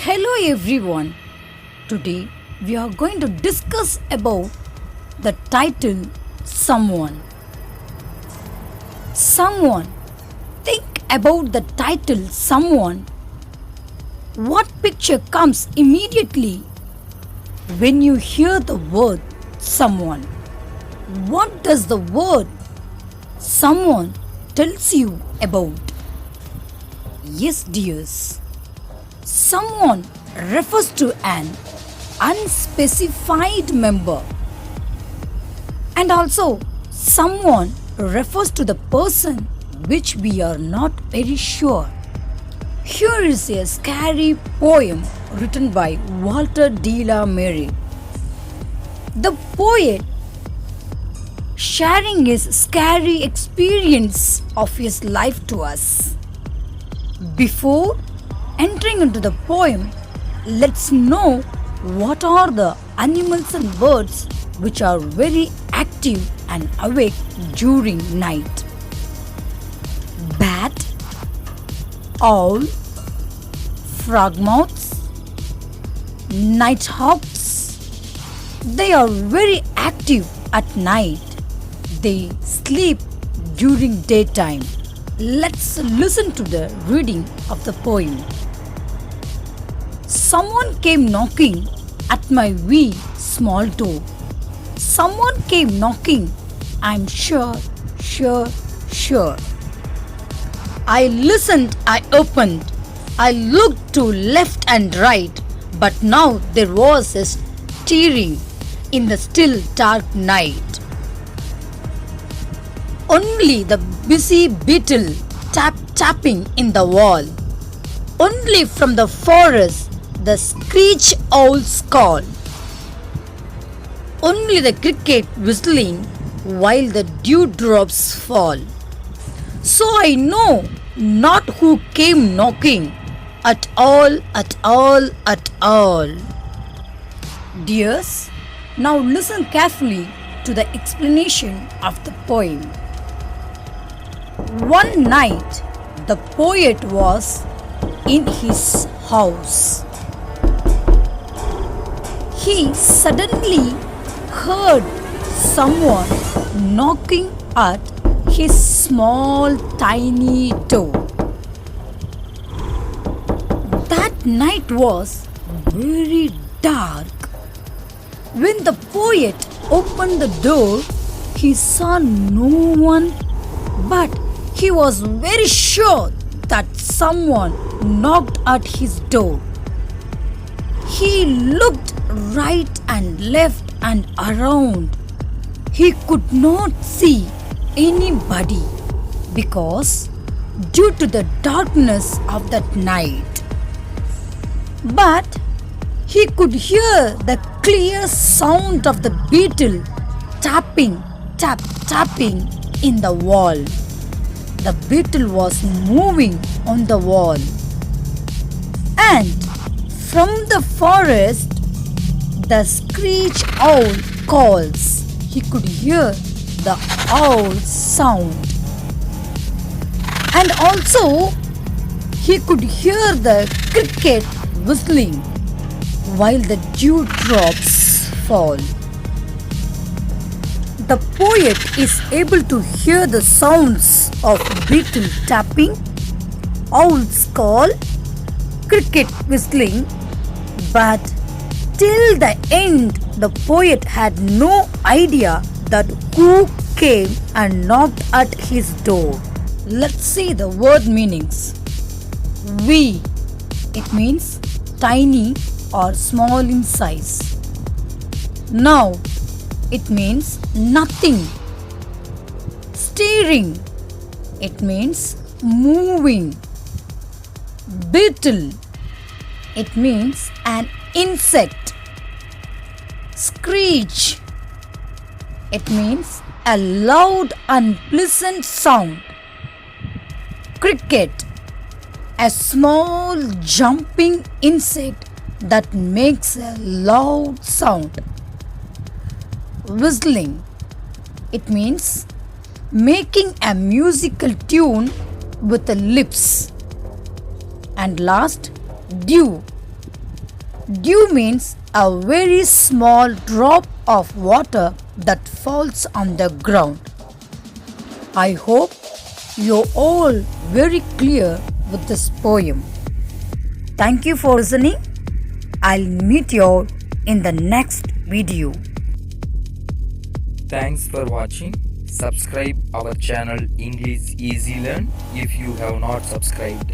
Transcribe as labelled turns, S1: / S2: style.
S1: Hello everyone. Today we are going to discuss about the title Someone. Someone. Think about the title Someone. What picture comes immediately when you hear the word someone? What does the word someone tells you about? Yes, dears. Someone refers to an unspecified member, and also someone refers to the person which we are not very sure. Here is a scary poem written by Walter de la Mare. The poet sharing his scary experience of his life to us. Before entering into the poem, let's know what are the animals and birds which are very active and awake during night. Bat, owl, frogmouths, nighthawks. They are very active at night. They sleep during daytime. Let's listen to the reading of the poem. Someone came knocking at my wee small door. Someone came knocking, I'm sure. I listened, I opened. I looked to left and right, but now there was a stirring in the still dark night. Only the busy beetle tapping in the wall. Only from the forest the screech owl's call. Only the cricket whistling while the dewdrops fall. So I know not who came knocking at all. Dears, now listen carefully to the explanation of the poem. One night, the poet was in his house. He suddenly heard someone knocking at his small tiny door. That night was very dark. When the poet opened the door, he saw no one, but he was very sure that someone knocked at his door. He looked right and left and around. He could not see anybody because due to the darkness of that night. But he could hear the clear sound of the beetle tapping in the wall. The beetle was moving on the wall. And from the forest, the screech owl calls. He could hear the owl's sound. And also, he could hear the cricket whistling while the dewdrops fall. The poet is able to hear the sounds of beetle tapping, owl's call, cricket whistling, but till the end the poet had no idea that who came and knocked at his door. Let's see the word meanings. Wee, it means tiny or small in size. Now, it means nothing. Steering, it means moving. Beetle, it means an insect. Screech, it means a loud unpleasant sound. Cricket, a small jumping insect that makes a loud sound. Whistling, it means making a musical tune with the lips. And last, dew. Dew means a very small drop of water that falls on the ground. I hope you're all very clear with this poem. Thank you for listening. I'll meet you all in the next video.
S2: Thanks for watching. Subscribe our channel English Easy Learn if you have not subscribed.